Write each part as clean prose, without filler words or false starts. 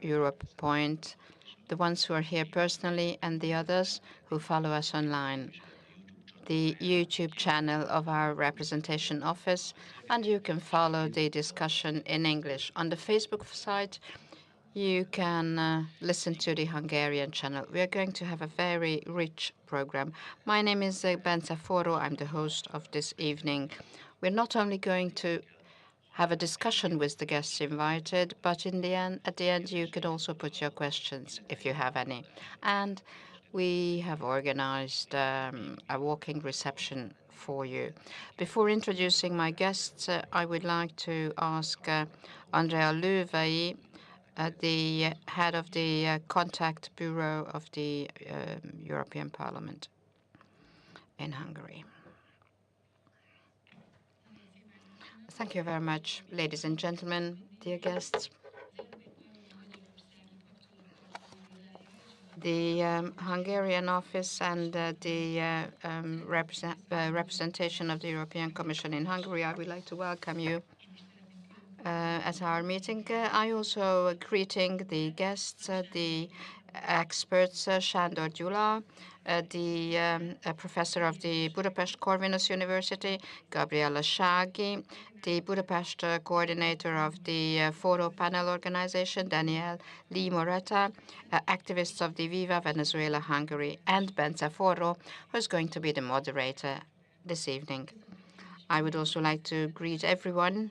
Europe point, the ones who are here personally and the others who follow us online, the YouTube channel of our representation office, and you can follow the discussion in English. On the Facebook site, you can listen to the Hungarian channel. We are going to have a very rich program. My name is Bence Forró. I'm the host of this evening. We're not only going to have a discussion with the guests invited, but at the end, you can also put your questions if you have any. And we have organized a walking reception for you. Before introducing my guests, I would like to ask Andrea Löwei, the head of the Contact Bureau of the European Parliament in Hungary. Thank you very much, ladies and gentlemen, dear guests. The Hungarian office and the representation of the European Commission in Hungary, I would like to welcome you at our meeting. I also greeting the guests, the experts, Sándor Gyula, the professor of the Budapest Corvinus University, Gabriela Sági, the Budapest coordinator of the Foro Panel Organization, Daniel Lee Moreta, activists of the Viva Venezuela Hungary, and Bence Forró, who is going to be the moderator this evening. I would also like to greet everyone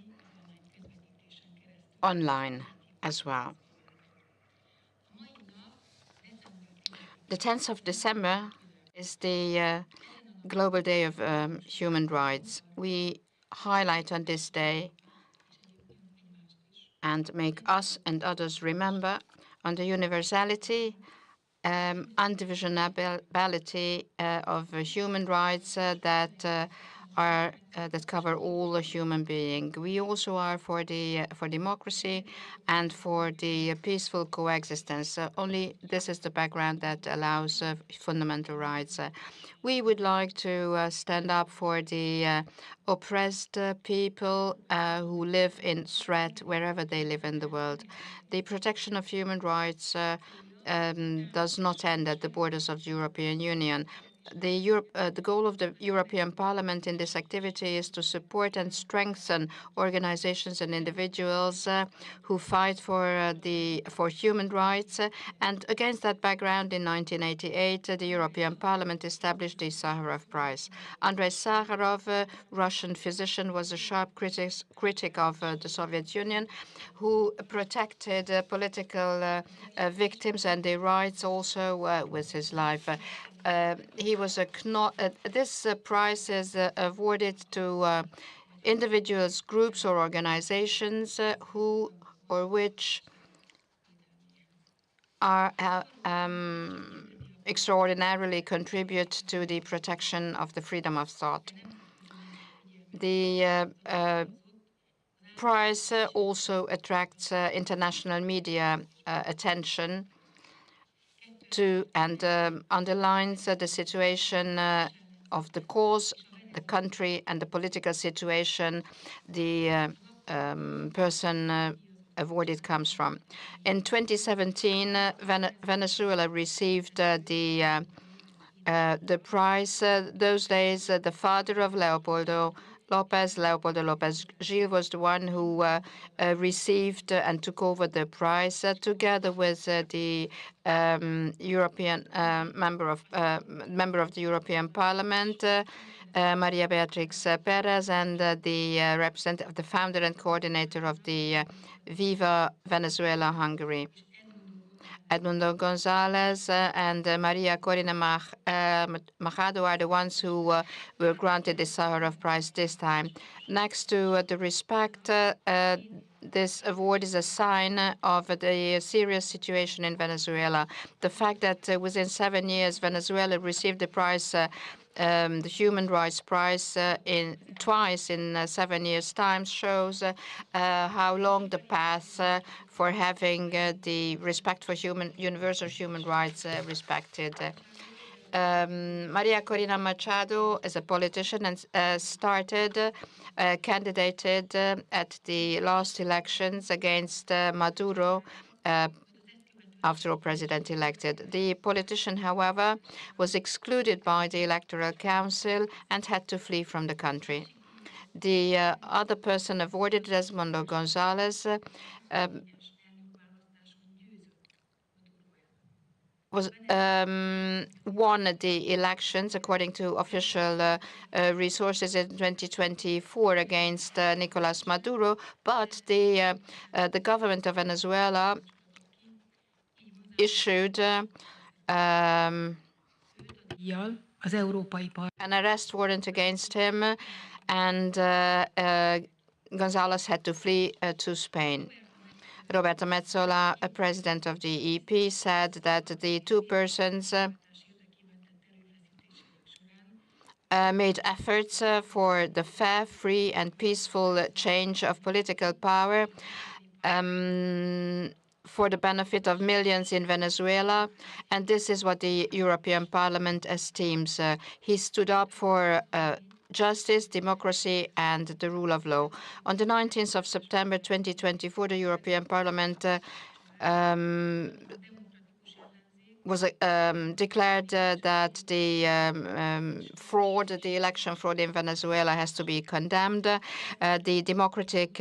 online as well. The 10th of December is the Global Day of Human Rights. We highlight on this day and make us and others remember on the universality, undivisibility of human rights that cover all human beings. We also are for democracy and for the peaceful coexistence. Only this is the background that allows fundamental rights. We would like to stand up for the oppressed people who live in threat wherever they live in the world. The protection of human rights does not end at the borders of the European Union. The goal of the European Parliament in this activity is to support and strengthen organizations and individuals who fight for human rights. And against that background, in 1988, the European Parliament established the Szaharov Prize. Andrej Szaharov, Russian physician, was a sharp critic of the Soviet Union, who protected political victims and their rights also with his life. He was this prize is awarded to individuals, groups, or organizations who or which are extraordinarily contribute to the protection of the freedom of thought. The prize also attracts international media attention and underlines the situation of the cause, the country, and the political situation the person awarded comes from. In 2017, Venezuela received the prize. Those days, the father of Leopoldo López Gil, was the one who received and took over the prize together with the European member of the European Parliament, María Beatrix Perez, and the representative, the founder and coordinator of the Viva Venezuela Hungary. Edmundo González and María Corina Machado are the ones who were granted the Szaharov Prize this time. Next to the respect, this award is a sign of the serious situation in Venezuela. The fact that within 7 years, Venezuela received the prize, the Human Rights Prize, twice in 7 years' time, shows how long the path for having the respect for universal human rights respected. María Corina Machado is a politician and candidated at the last elections against Maduro after all president elected. The politician, however, was excluded by the Electoral Council and had to flee from the country. The other person avoided, Edmundo González, won the elections according to official resources in 2024 against Nicolás Maduro, but the government of Venezuela issued an arrest warrant against him, and González had to flee to Spain. Roberta Metsola, a president of the EP, said that the two persons made efforts for the fair, free, and peaceful change of political power for the benefit of millions in Venezuela, and this is what the European Parliament esteems. He stood up for justice, democracy, and the rule of law. On the 19th of September 2024, the European Parliament was declared that the the election fraud in Venezuela has to be condemned. The democratic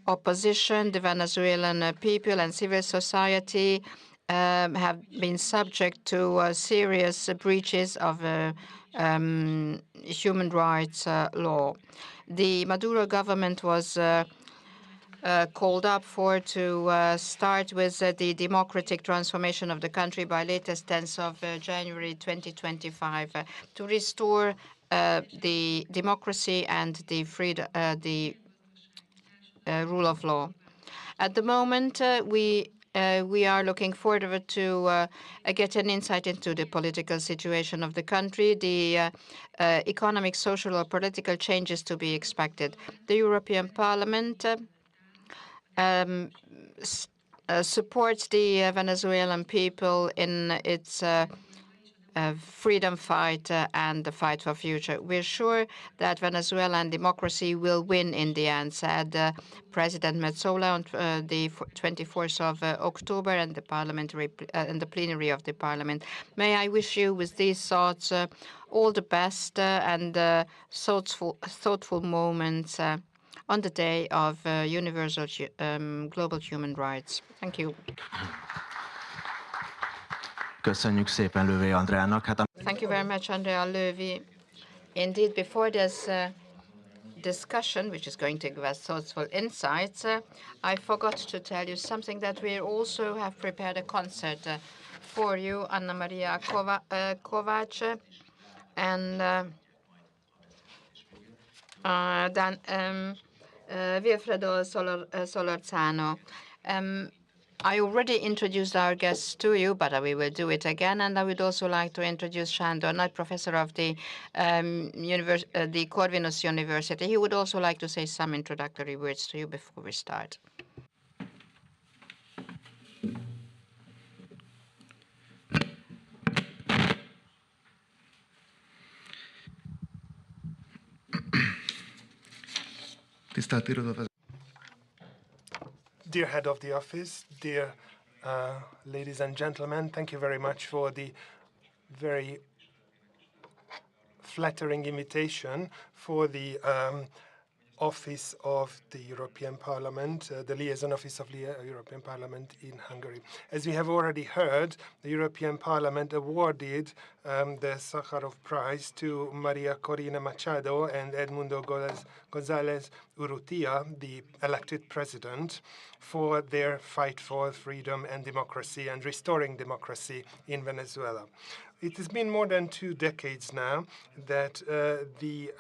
opposition, the Venezuelan people and civil society have been subject to serious breaches of human rights law. The Maduro government was called up to start with the democratic transformation of the country by latest 10th of January 2025 to restore the democracy and the freedom, the rule of law. At the moment, we are looking forward to get an insight into the political situation of the country, the economic, social, or political changes to be expected. The European Parliament supports the Venezuelan people in its freedom fight and the fight for future. We're sure that Venezuelan democracy will win in the end, said President Metsola on the 24th of October and the parliamentary and the plenary of the parliament. May I wish you, with these thoughts, all the best and thoughtful moments on the day of universal global human rights. Thank you. Köszönjük szépen Lövé Andreának. Thank you very much, Andrea Löwy. Indeed, before this discussion, which is going to give us thoughtful insights, I forgot to tell you something, that we also have prepared a concert for you, Anna Maria Kovács and Wilfredo Solorzano. I already introduced our guests to you, but we will do it again. And I would also like to introduce Sándor Nagy, professor of the Corvinus University. He would also like to say some introductory words to you before we start. Dear head of the office, dear ladies and gentlemen, thank you very much for the very flattering invitation for the office of the European Parliament, the liaison office of the European Parliament in Hungary. As we have already heard, the European Parliament awarded the Szaharov Prize to María Corina Machado and Edmundo González Urrutia, the elected president, for their fight for freedom and democracy and restoring democracy in Venezuela. It has been more than 2 decades now that the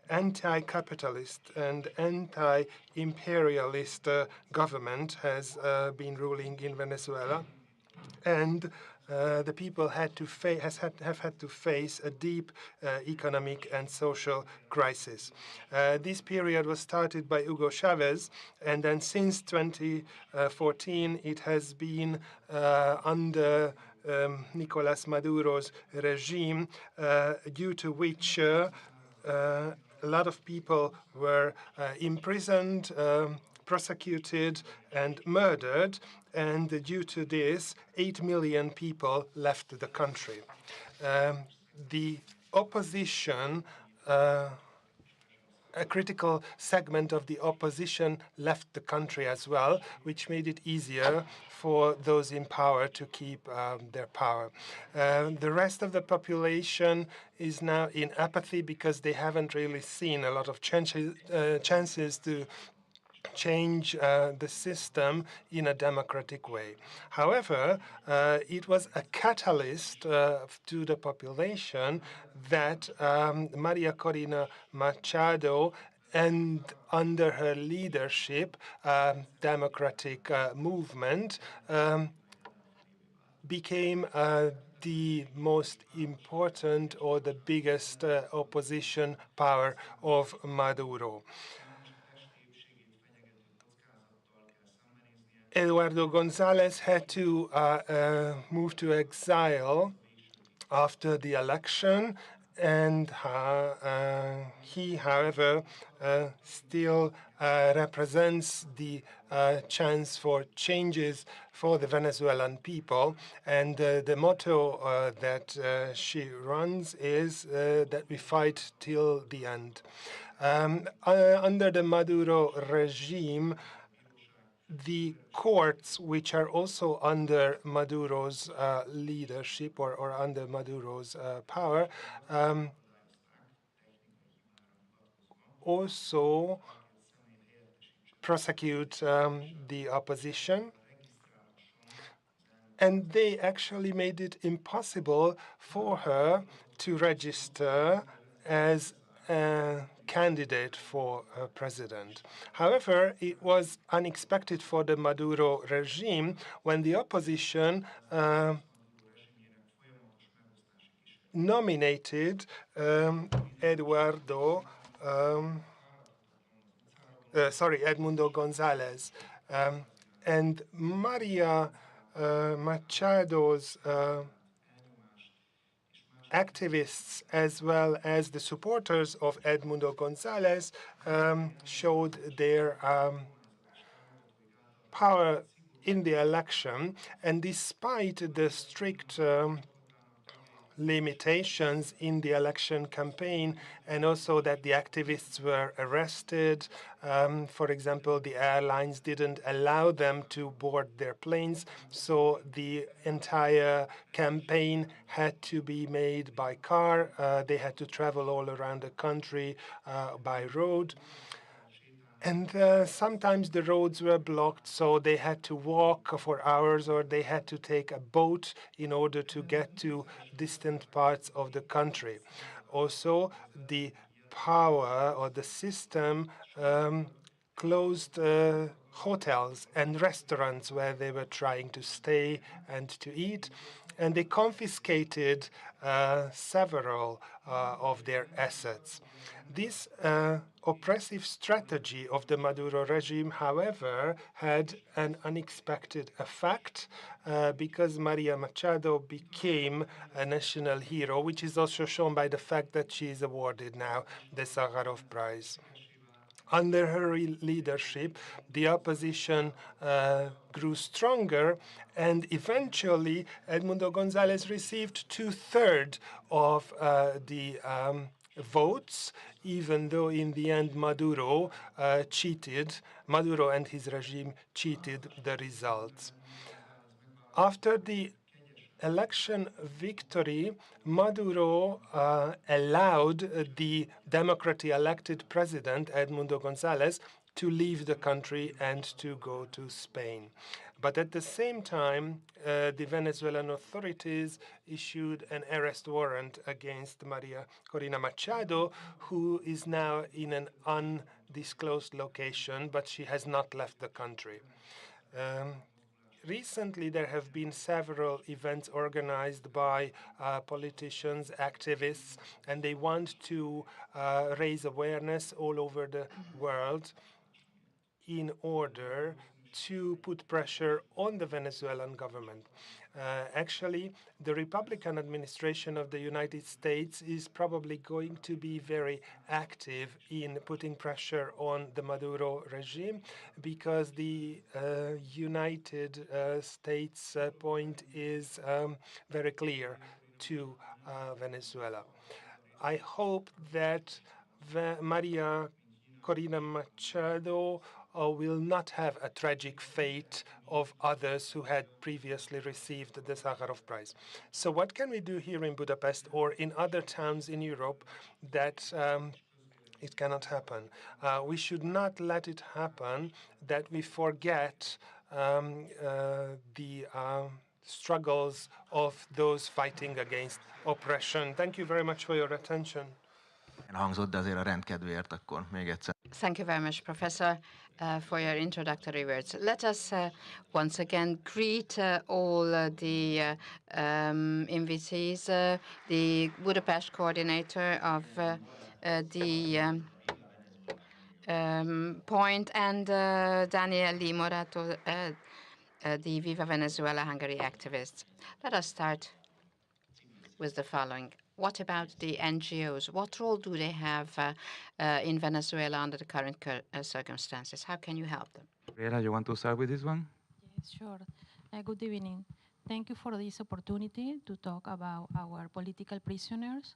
anti-capitalist and anti-imperialist government has been ruling in Venezuela, and the people have had to face a deep economic and social crisis. This period was started by Hugo Chavez, and then since 2014 it has been under Nicolás Maduro's regime, due to which a lot of people were imprisoned, prosecuted, and murdered. and due to this, 8 million people left the country. The opposition, a critical segment of the opposition left the country as well, which made it easier for those in power to keep their power. The rest of the population is now in apathy because they haven't really seen a lot of chances to change the system in a democratic way. However, it was a catalyst to the population that María Corina Machado, and under her leadership, democratic movement became the most important or the biggest opposition power of Maduro. Eduardo González had to move to exile after the election, and he, however, still represents the chance for changes for the Venezuelan people. And the motto that she runs is that we fight till the end. Under the Maduro regime, the courts, which are also under Maduro's leadership or under Maduro's power, also prosecute the opposition. And they actually made it impossible for her to register as a candidate for president. However, it was unexpected for the Maduro regime when the opposition nominated Edmundo González. And María Machado's activists, as well as the supporters of Edmundo González, showed their power in the election. And despite the strict limitations in the election campaign, and also that the activists were arrested. For example, the airlines didn't allow them to board their planes, so the entire campaign had to be made by car. They had to travel all around the country by road. And sometimes the roads were blocked, so they had to walk for hours, or they had to take a boat in order to get to distant parts of the country. Also, the power or the system closed hotels and restaurants where they were trying to stay and to eat, and they confiscated several of their assets. This oppressive strategy of the Maduro regime, however, had an unexpected effect because María Machado became a national hero, which is also shown by the fact that she is awarded now the Szaharov Prize. Under her leadership, the opposition grew stronger, and eventually Edmundo González received 2/3 of the votes, even though in the end Maduro and his regime cheated the results. After the election victory, Maduro allowed the democratically elected president, Edmundo González, to leave the country and to go to Spain. But at the same time, the Venezuelan authorities issued an arrest warrant against María Corina Machado, who is now in an undisclosed location, but she has not left the country. Recently, there have been several events organized by politicians, activists, and they want to raise awareness all over the world in order to put pressure on the Venezuelan government. Actually, the Republican administration of the United States is probably going to be very active in putting pressure on the Maduro regime because the United States point is very clear to Venezuela. I hope that María Corina Machado will not have a tragic fate of others who had previously received the Szaharov Prize. So what can we do here in Budapest or in other towns in Europe that it cannot happen? We should not let it happen that we forget the struggles of those fighting against oppression. Thank you very much for your attention. Elhangzott, de azért a rendkedvéért akkor még egyszer. Thank you very much, Professor, for your introductory words. Let us once again greet all the invitees, the Budapest coordinator of the point, and Daniel Morato, the Viva Venezuela Hungary activist. Let us start with the following. What about the NGOs? What role do they have in Venezuela under the current circumstances? How can you help them? Gabriela, you want to start with this one? Yes, sure. Good evening. Thank you for this opportunity to talk about our political prisoners.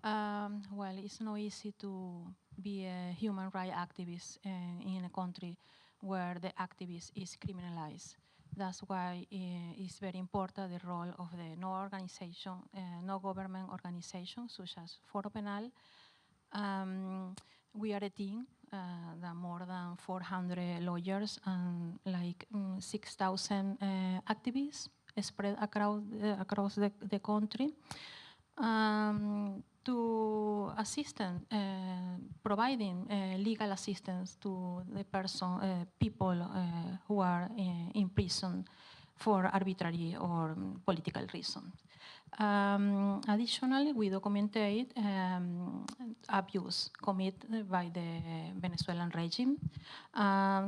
Well, it's not easy to be a human rights activist in a country where the activist is criminalized. That's why it's very important the role of the no government organizations such as Foro Penal. We are a team that more than 400 lawyers and like 6,000 activists spread across the country to assistance, providing legal assistance to the people who are in prison for arbitrary or political reasons. Additionally, we documented abuse committed by the Venezuelan regime.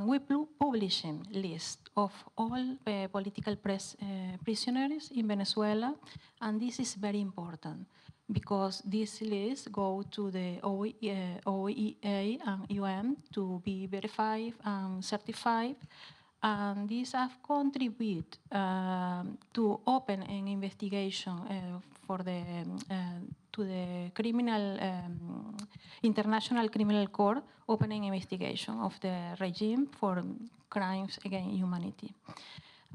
We publish a list of all political prisoners in Venezuela, and this is very important because this list goes to the OEA and UN to be verified and certified. And these have contributed to open an investigation to the International Criminal Court, opening investigation of the regime for crimes against humanity.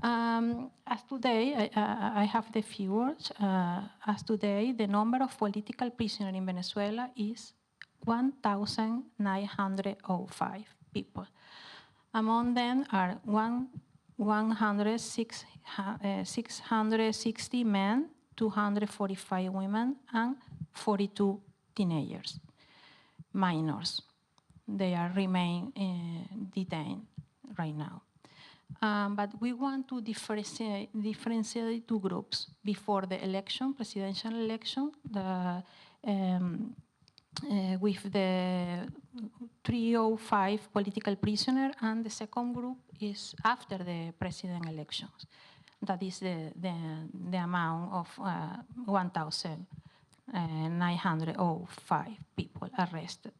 As today, I have the figures. As today, the number of political prisoners in Venezuela is 1,905 people. Among them are 660 men, 245 women, and 42 teenagers, minors. They remain detained right now. But we want to differentiate two groups before the election, presidential election, with the 305 political prisoners, and the second group is after the president elections. That is the amount of 1,905 people arrested.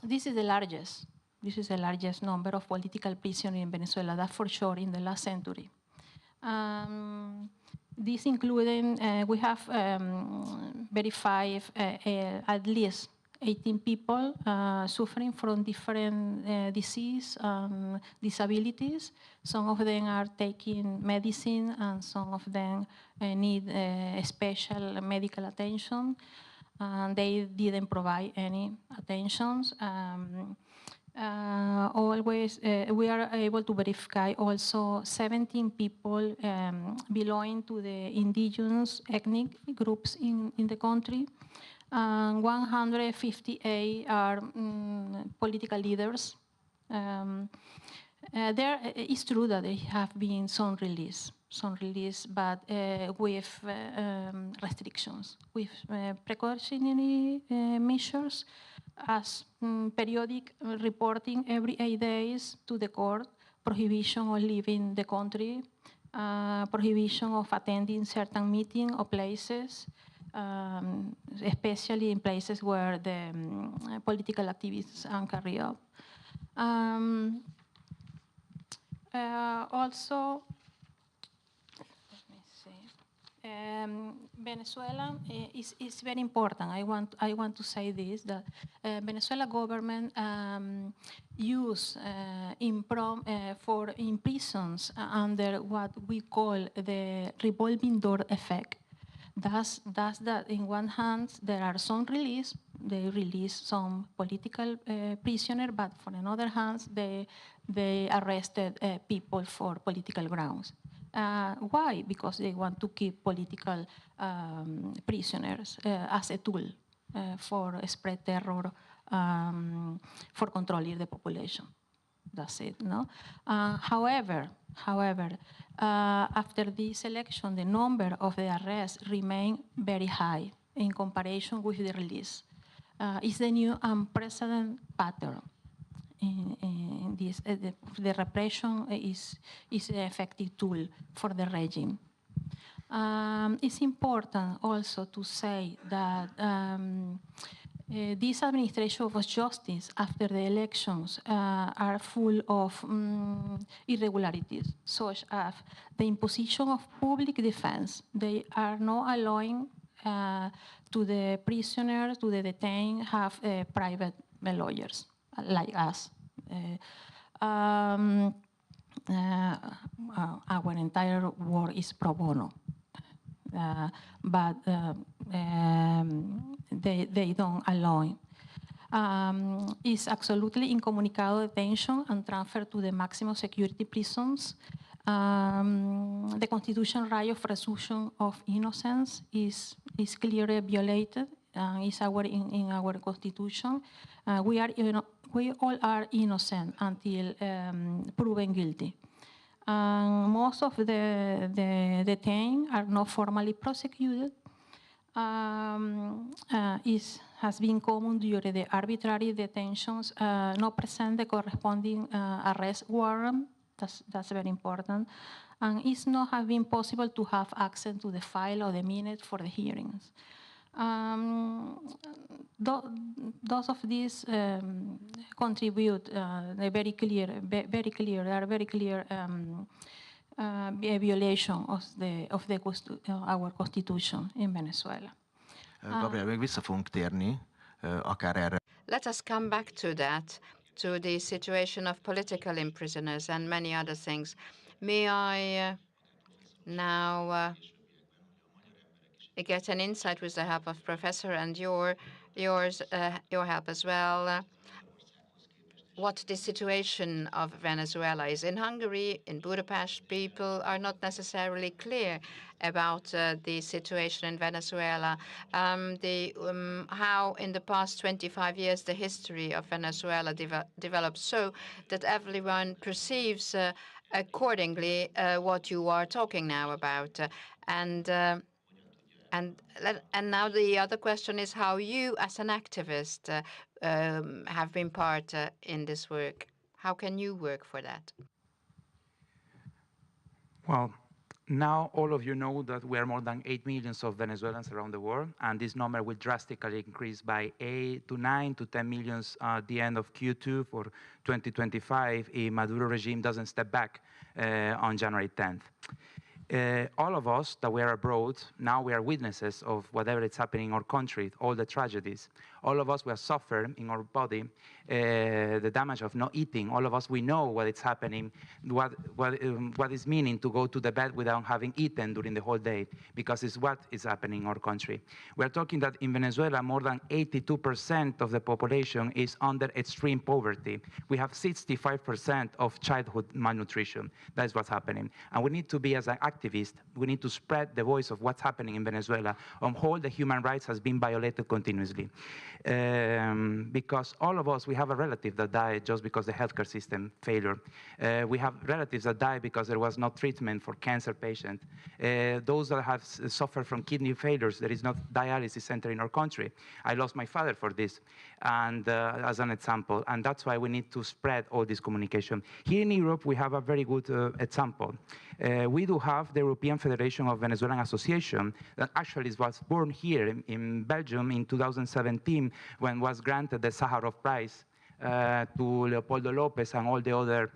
This is the largest. This is the largest number of political prisoners in Venezuela, that's for sure, in the last century. This including, we have verified at least 18 people suffering from different disease and disabilities. Some of them are taking medicine and some of them need special medical attention. They didn't provide any attention. Always, we are able to verify also 17 people belonging to the indigenous ethnic groups in the country. 158 are political leaders. It's true that there have been some release, but with restrictions, with precautionary measures, as periodic reporting every 8 days to the court, prohibition of leaving the country, prohibition of attending certain meetings or places, especially in places where the political activities are carried out. Also, let me see. Venezuela is very important. I want to say this, that Venezuela government use in prisons under what we call the revolving door effect. That's that in one hand there are some release, they release some political prisoner, but for another hand they arrested people for political grounds. Why? Because they want to keep political prisoners as a tool for spread terror, for controlling the population. That's it, no? However, after this election, the number of the arrests remain very high in comparison with the release. It's the new unprecedented pattern. In this, the repression is an effective tool for the regime. It's important also to say that this administration of justice after the elections are full of irregularities, such as the imposition of public defense. They are not allowing to the prisoners, to the detained, have private lawyers like us. Our entire work is pro bono. But they don't allow it. It's absolutely incommunicado detention and transfer to the maximum security prisons. The constitutional right of presumption of innocence is clearly violated. It's in our constitution. We all are innocent until proven guilty. Most of the detained are not formally prosecuted. Has been common during the arbitrary detentions, not present the corresponding arrest warrant. That's very important. And it's not have been possible to have access to the file or the minutes for the hearings. Those of these contribute they're very clear. There are very clear violation of our constitution in Venezuela. Gabriel, még vissza fogunk térni, akár erre. Let us come back to that, to the situation of political imprisoners and many other things. May I now get an insight with the help of Professor and your help as well, what the situation of Venezuela is. In Hungary, in Budapest, people are not necessarily clear about the situation in Venezuela, how in the past 25 years the history of Venezuela developed so that everyone perceives accordingly what you are talking now about. And now the other question is how you, as an activist, have been part in this work. How can you work for that? Well, now all of you know that we are more than 8 million of Venezuelans around the world, and this number will drastically increase by 8 to 9 to 10 million at the end of Q2 for 2025 if Maduro regime doesn't step back on January 10th. All of us that we are abroad, now we are witnesses of whatever is happening in our country, all the tragedies. All of us, we have suffered in our body the damage of not eating. All of us, we know what is happening, what is meaning to go to the bed without having eaten during the whole day, because it's what is happening in our country. We are talking that in Venezuela, more than 82% of the population is under extreme poverty. We have 65% of childhood malnutrition. That is what's happening. And we need to be, as an activists, we need to spread the voice of what's happening in Venezuela, on how the human rights has been violated continuously. Because all of us, we have a relative that died just because the healthcare system failure. We have relatives that died because there was no treatment for cancer patients. Those that have suffered from kidney failures, there is no dialysis center in our country. I lost my father for this, and as an example, and that's why we need to spread all this communication. Here in Europe, we have a very good example. We do have the European Federation of Venezuelan Association that actually was born here in Belgium in 2017 when was granted the Szaharov Prize to Leopoldo Lopez and all the other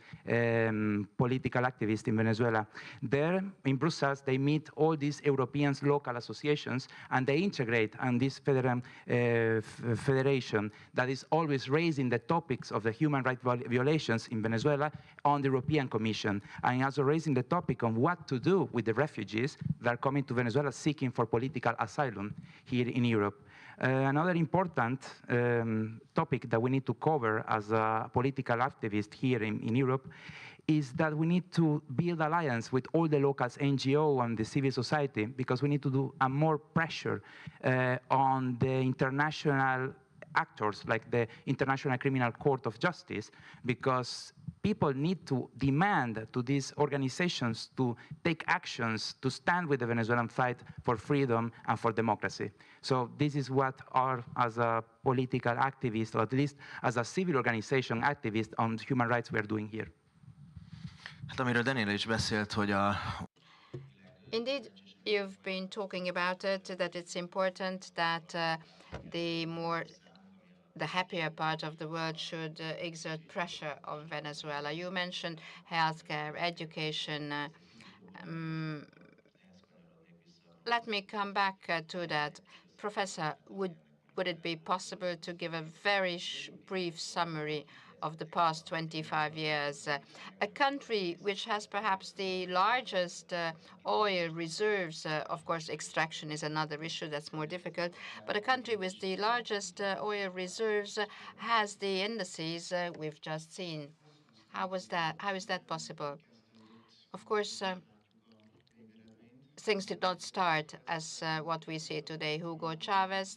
political activists in Venezuela. There, in Brussels, they meet all these European local associations, and they integrate on this federation that is always raising the topics of the human rights violations in Venezuela on the European Commission, and also raising the topic on what to do with the refugees that are coming to Venezuela seeking for political asylum here in Europe. Another important topic that we need to cover as a political activist here in Europe is that we need to build alliance with all the local NGO and the civil society, because we need to do a more pressure on the international actors like the International Criminal Court of Justice, because people need to demand to these organizations to take actions to stand with the Venezuelan fight for freedom and for democracy. So this is what our, as a political activist, or at least as a civil organization activist on human rights, we are doing here. Hát amiről Daniela is beszélt, hogy Indeed, you've been talking about it, that it's important that the happier part of the world should exert pressure on Venezuela. You mentioned healthcare, education. Let me come back to that. Professor, would it be possible to give a very brief summary of the past 25 years? A country which has perhaps the largest oil reserves, of course, extraction is another issue that's more difficult, but a country with the largest oil reserves has the indices we've just seen. How is that possible? Of course, things did not start as what we see today. Hugo Chavez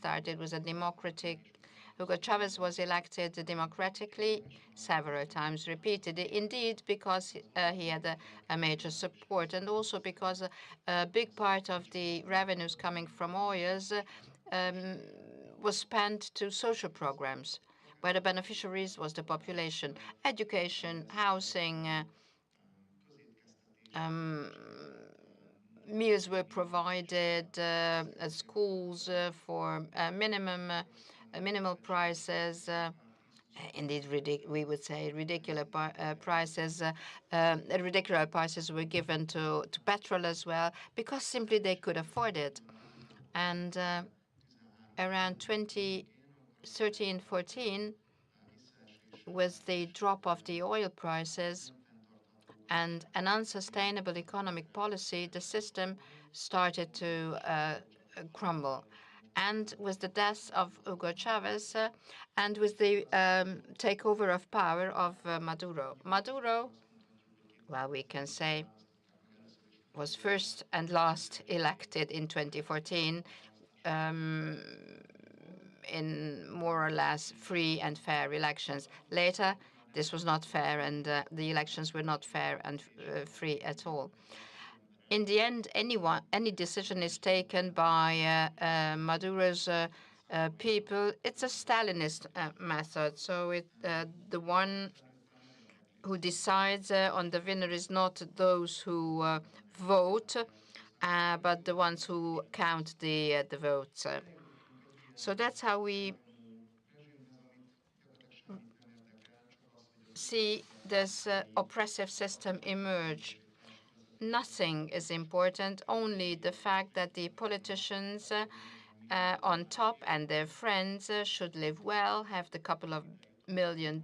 was elected democratically several times, repeatedly, indeed, because he had a major support, and also because a big part of the revenues coming from oils was spent to social programs, where the beneficiaries was the population. Education, housing, meals were provided at schools for minimal prices. Indeed, we would say ridiculous prices. Ridiculous prices were given to petrol as well, because simply they could afford it. And around 2013-14, with the drop of the oil prices and an unsustainable economic policy, the system started to crumble. And with the death of Hugo Chavez and with the takeover of power of Maduro. Maduro, well, we can say, was first and last elected in 2014 in more or less free and fair elections. Later, this was not fair, and the elections were not fair and free at all. In the end, any decision is taken by Maduro's people. It's a Stalinist method. So the one who decides on the winner is not those who vote, but the ones who count the votes. So that's how we see this oppressive system emerge. Nothing is important, only the fact that the politicians on top and their friends should live well, have the couple of $1 million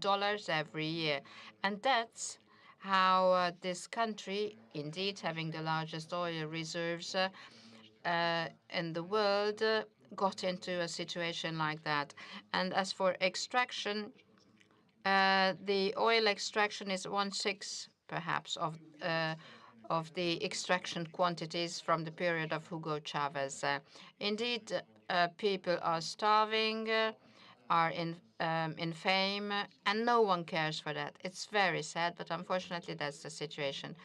every year. And that's how this country, indeed having the largest oil reserves in the world, got into a situation like that. And as for extraction, the oil extraction is 1/6, perhaps, of the extraction quantities from the period of Hugo Chavez. Indeed, people are starving, are in fame, and no one cares for that. It's very sad, but unfortunately that's the situation.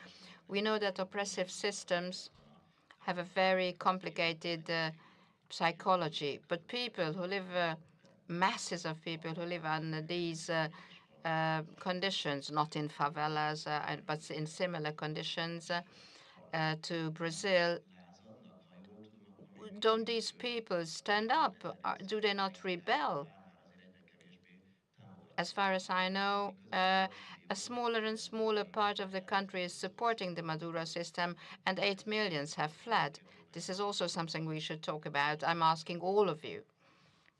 We know that oppressive systems have a very complicated psychology, but people who live, masses of people who live under these conditions, not in favelas, but in similar conditions to Brazil, don't these people stand up? Do they not rebel? As far as I know, a smaller and smaller part of the country is supporting the Maduro system, and 8 million have fled. This is also something we should talk about. I'm asking all of you.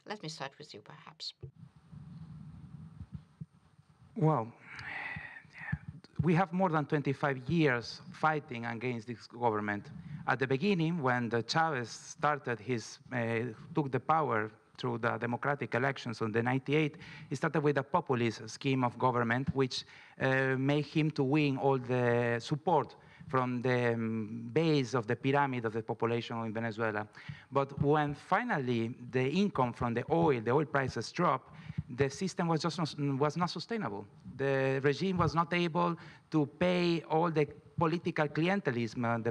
Let me start with you, perhaps. Well, we have more than 25 years fighting against this government. At the beginning, when the Chavez started took the power through the democratic elections on the 98, he started with a populist scheme of government, which made him to win all the support from the base of the pyramid of the population in Venezuela. But when finally the income from the oil prices dropped, the system was not sustainable. The regime was not able to pay all the political clientelism,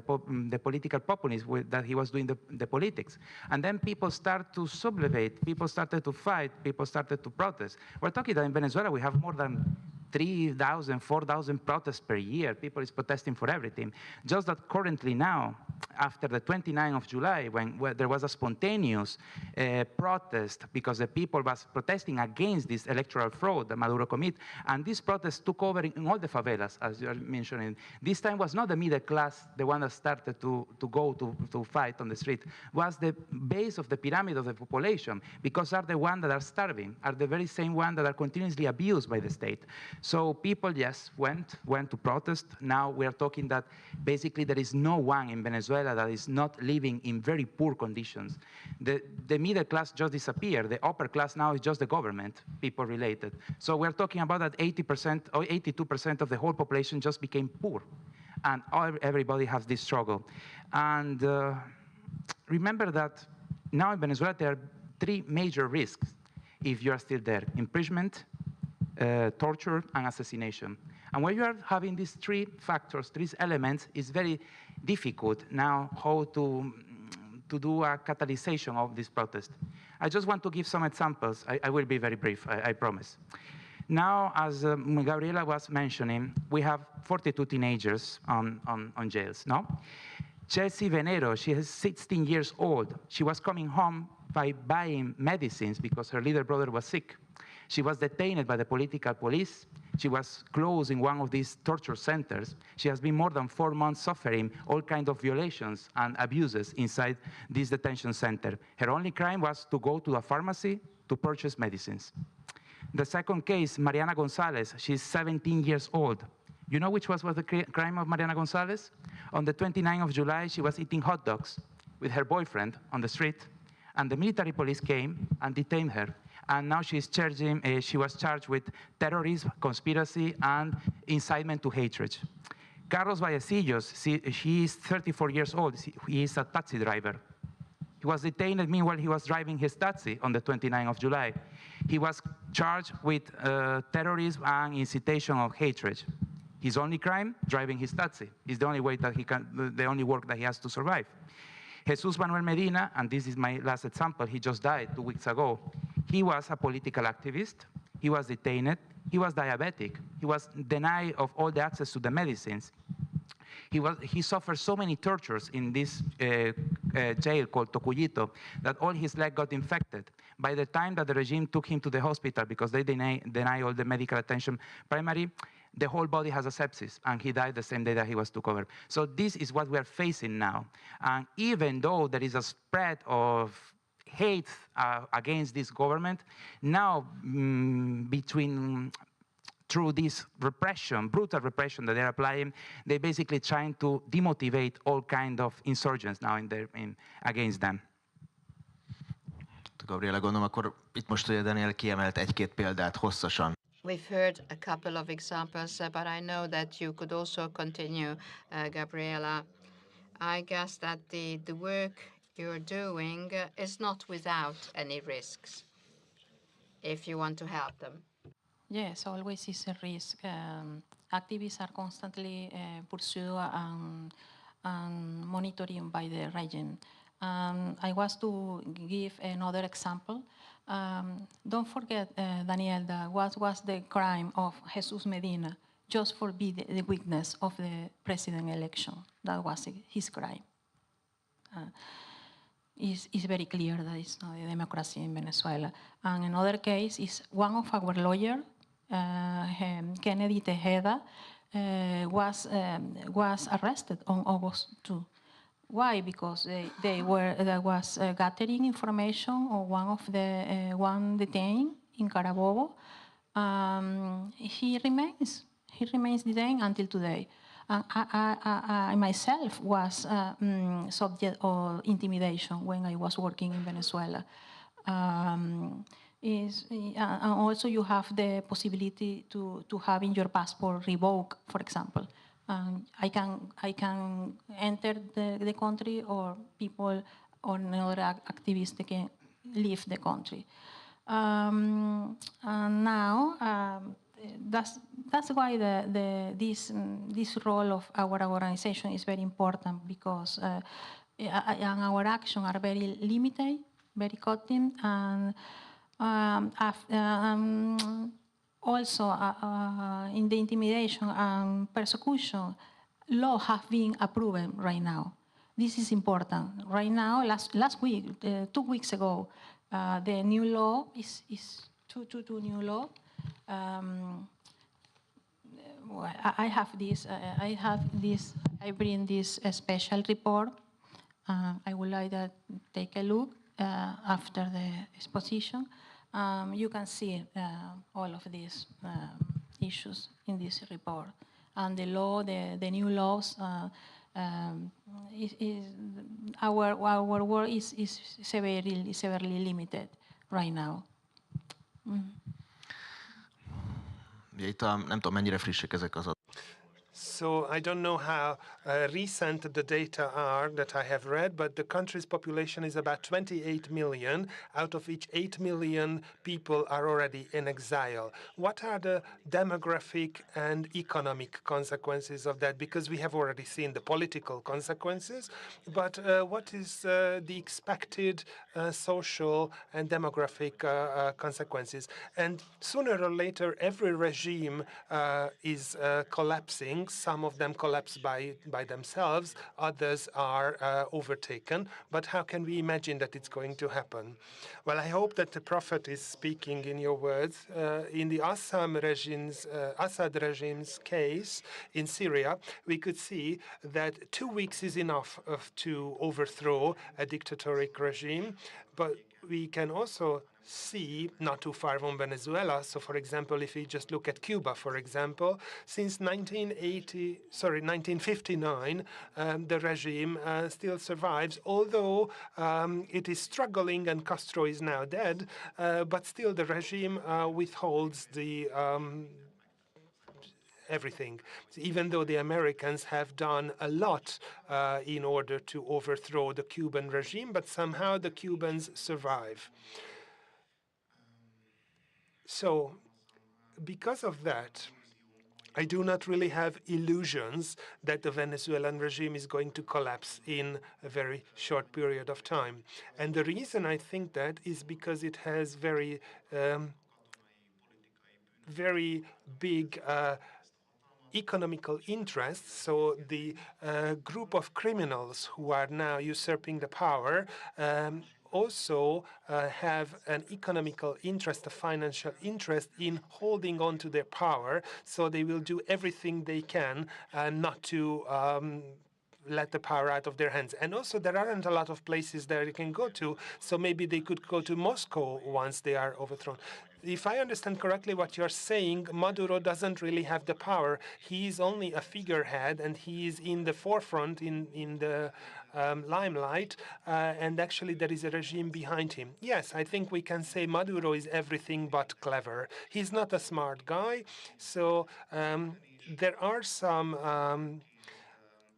the political populism that he was doing the politics. And then people started to sublevate, people started to fight, people started to protest. We're talking that in Venezuela we have more than 3,000, 4,000 protests per year. People is protesting for everything. Just that currently now, after the 29th of July, when there was a spontaneous protest because the people was protesting against this electoral fraud that Maduro commit, and this protest took over in all the favelas, as you're mentioning. This time was not the middle class, the one that started to go to fight on the street, was the base of the pyramid of the population, because are the ones that are starving, are the very same ones that are continuously abused by the state. So people, yes, went to protest. Now we are talking that basically there is no one in Venezuela that is not living in very poor conditions. The middle class just disappeared. The upper class now is just the government, people related. So we're talking about that 80% or 82% of the whole population just became poor. And everybody has this struggle. And remember that now in Venezuela there are 3 major risks if you are still there: imprisonment, torture, and assassination. And when you are having these 3 factors, 3 elements, it's very difficult now how to do a catalyzation of this protest. I just want to give some examples. I will be very brief, I promise. Now, as Gabriela was mentioning, we have 42 teenagers on jails, no? Chelsea Venero, she is 16 years old. She was coming home by buying medicines because her little brother was sick. She was detained by the political police. She was closed in one of these torture centers. She has been more than 4 months suffering all kinds of violations and abuses inside this detention center. Her only crime was to go to a pharmacy to purchase medicines. The second case, Mariana Gonzalez, she's 17 years old. You know which was the crime of Mariana Gonzalez? On the 29th of July, she was eating hot dogs with her boyfriend on the street, and the military police came and detained her. And now she was charged with terrorism, conspiracy, and incitement to hatred. Carlos Vallecillos, he is 34 years old. He is a taxi driver. He was detained, meanwhile he was driving his taxi on the 29th of July. He was charged with terrorism and incitation of hatred. His only crime, driving his taxi, is the only way that the only work that he has to survive. Jesus Manuel Medina, and this is my last example, he just died 2 weeks ago. He was a political activist. He was detained. He was diabetic. He was denied of all the access to the medicines. He suffered so many tortures in this jail called Tocuyito that all his leg got infected. By the time that the regime took him to the hospital because they deny all the medical attention primary, the whole body has a sepsis, and he died the same day that he was took over. So this is what we are facing now. And even though there is a spread of hate against this government, now through this repression, brutal repression that they're applying, they're basically trying to demotivate all kind of insurgents now against them. Gabriela, gondolom, akkor itt most ugye Daniel kiemelt 1-2 példát hosszasan. We've heard a couple of examples, but I know that you could also continue, Gabriela. I guess that the work you're doing is not without any risks if you want to help them. Yes, always is a risk. Activists are constantly pursued and monitoring by the regime. I was to give another example. Don't forget, Daniel, that what was the crime of Jesus Medina just for be the witness of the president election. That was his crime. It's very clear that it's not a democracy in Venezuela. And another case is one of our lawyers, Kennedy Tejeda, was arrested on August 2. Why? Because there was gathering information on one of the one detained in Carabobo. He remains detained until today. I myself was subject of intimidation when I was working in Venezuela. And also you have the possibility to having your passport revoked, for example. I can enter the country, or people or other activists can leave the country. And now that's why this role of our organization is very important, because and our actions are very limited, very cutting, and also in the intimidation and persecution, law have been approved right now. This is important. Right now, last week, 2 weeks ago, the new law is two new law. I have this. I bring this special report. I would like to take a look after the exposition. You can see all of these issues in this report, and the law, the new laws. Our work is severely limited right now. Itt nem tudom, mennyire frissek ezek az adatok. So I don't know how recent the data are that I have read, but the country's population is about 28 million, out of which 8 million people are already in exile. What are the demographic and economic consequences of that? Because we have already seen the political consequences, but what is the expected social and demographic consequences? And sooner or later, every regime is collapsing. Some of them collapse by themselves, others are overtaken. But how can we imagine that it's going to happen? Well, I hope that the Prophet is speaking in your words. In the Assad regime's case in Syria, we could see that 2 weeks is enough to overthrow a dictatorial regime, but we can also see not too far from Venezuela. So, for example, if we just look at Cuba, for example, since 1959, the regime still survives, although it is struggling and Castro is now dead, but still the regime withholds the everything, even though the Americans have done a lot in order to overthrow the Cuban regime, but somehow the Cubans survive. So, because of that, I do not really have illusions that the Venezuelan regime is going to collapse in a very short period of time. And the reason I think that is because it has very big economical interests. So the group of criminals who are now usurping the power also have an economical interest, a financial interest in holding on to their power. So they will do everything they can not to let the power out of their hands. And also, there aren't a lot of places that they can go to, so maybe they could go to Moscow once they are overthrown. If I understand correctly what you're saying, Maduro doesn't really have the power. He is only a figurehead, and he is in the forefront, in the limelight, and actually there is a regime behind him. Yes, I think we can say Maduro is everything but clever. He's not a smart guy, so there are some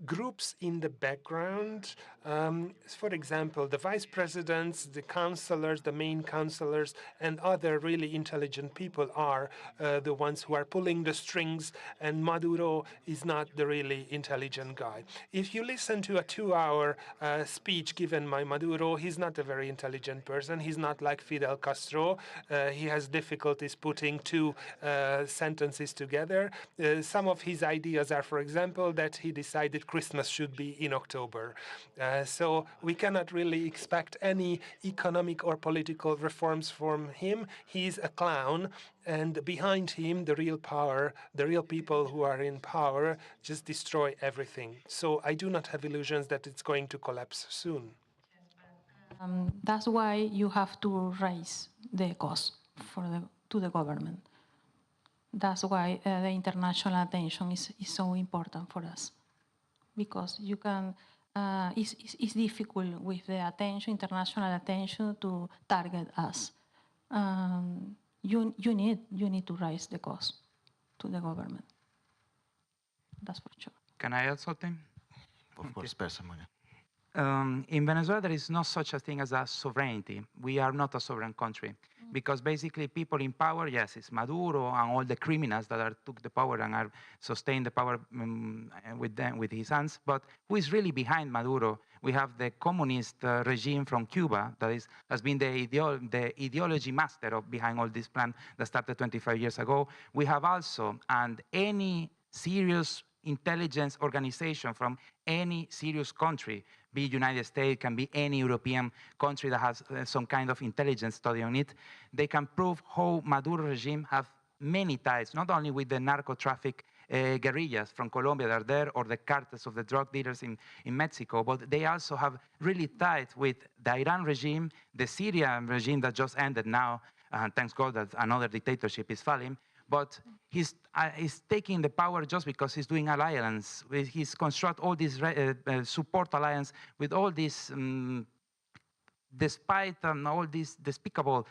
groups in the background. For example, the vice presidents, the counselors, the main counselors, and other really intelligent people are the ones who are pulling the strings, and Maduro is not the really intelligent guy. If you listen to a 2-hour speech given by Maduro, he's not a very intelligent person. He's not like Fidel Castro. He has difficulties putting two sentences together. Some of his ideas are, for example, that he decided Christmas should be in October. So we cannot really expect any economic or political reforms from him. He's a clown, and behind him, the real power, the real people who are in power just destroy everything. So I do not have illusions that it's going to collapse soon. That's why you have to raise the cost to the government. That's why the international attention is so important for us. Because you can, it's difficult with the attention, international attention, to target us. You need to raise the cost to the government. That's for sure. Can I add something? Of course, persze, mondja. In Venezuela, there is no such a thing as a sovereignty. We are not a sovereign country. Because basically people in power, yes, it's Maduro and all the criminals that took the power and are sustain the power with his hands. But who is really behind Maduro? We have the communist regime from Cuba that has been the ideology master behind all this plan that started 25 years ago. We have also, and any serious intelligence organization from any serious country, be United States, can be any European country that has some kind of intelligence study on it, they can prove how Maduro regime have many ties, not only with the narco-traffic guerrillas from Colombia that are there, or the cartels of the drug dealers in Mexico, but they also have really ties with the Iran regime, the Syrian regime that just ended now, and thanks God that another dictatorship is falling. But he's taking the power just because he's doing alliance. He's construct all this support alliance with all these, despite all these despicable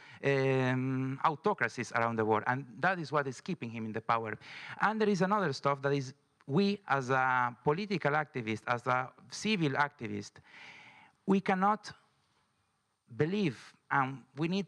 autocracies around the world. And that is what is keeping him in the power. And there is another stuff that is, we as a political activist, as a civil activist, we cannot believe, and we need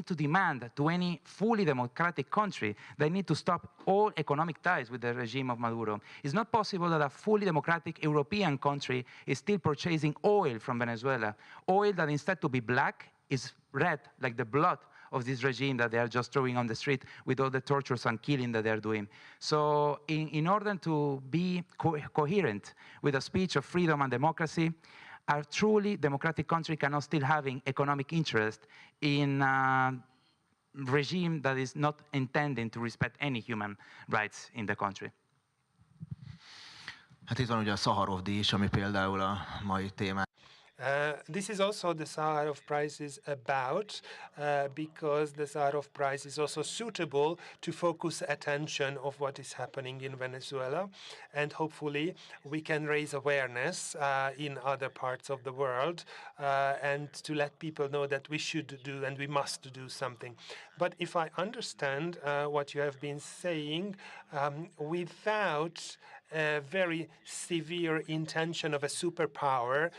to demand to any fully democratic country, they need to stop all economic ties with the regime of Maduro. It's not possible that a fully democratic European country is still purchasing oil from Venezuela, oil that instead to be black is red, like the blood of this regime that they are just throwing on the street with all the tortures and killing that they are doing. So in order to be coherent with a speech of freedom and democracy, a truly democratic country cannot still having economic interest in a regime that is not intending to respect any human rights in the country. Hát itt van ugye a Szaharov-díj is, ami például a mai témánk. This is also the Szaharov Prize is about, because the Szaharov Prize is also suitable to focus attention of what is happening in Venezuela, and hopefully we can raise awareness in other parts of the world, and to let people know that we should do and we must do something. But if I understand what you have been saying, without a very severe intention of a superpower,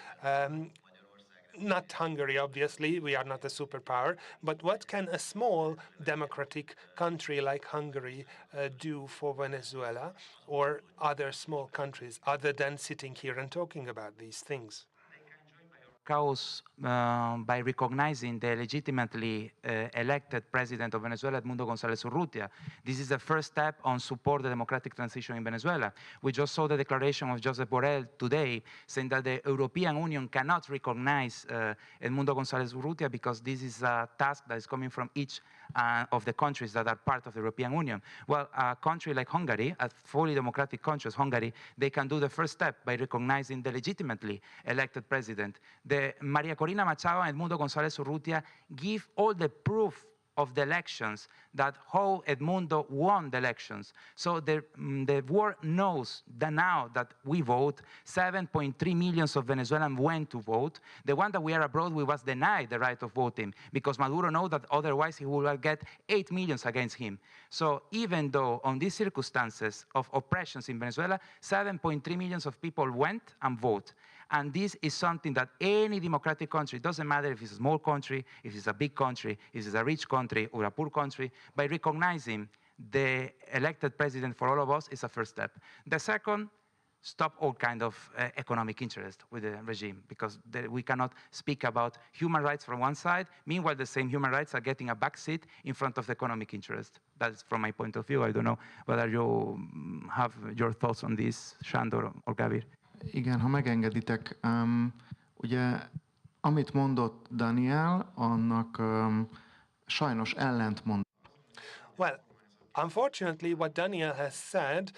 not Hungary, obviously, we are not a superpower, but what can a small democratic country like Hungary do for Venezuela or other small countries, other than sitting here and talking about these things? cause by recognizing the legitimately elected president of Venezuela, Edmundo González Urrutia. This is the first step on support the democratic transition in Venezuela. We just saw the declaration of Josep Borrell today saying that the European Union cannot recognize Edmundo González Urrutia because this is a task that is coming from each of the countries that are part of the European Union. Well, a country like Hungary, a fully democratic country as Hungary, they can do the first step by recognizing the legitimately elected president. The María Corina Machado and Edmundo González Urrutia give all the proof of the elections, that how Edmundo won the elections. So the world knows that now that we vote, 7.3 million of Venezuelans went to vote. The one that we are abroad, we was denied the right of voting because Maduro knows that otherwise he will get 8 million against him. So even though on these circumstances of oppressions in Venezuela, 7.3 million of people went and vote. And this is something that any democratic country, doesn't matter if it's a small country, if it's a big country, if it's a rich country or a poor country, by recognizing the elected president for all of us is a first step. The second, stop all kind of economic interest with the regime, because we cannot speak about human rights from one side, meanwhile the same human rights are getting a backseat in front of the economic interest. That's from my point of view. I don't know whether you have your thoughts on this, Sándor or Gabir. Igen, ha megengeditek, ugye amit mondott Daniel, annak sajnos ellentmond. Well, unfortunately, what Daniel has said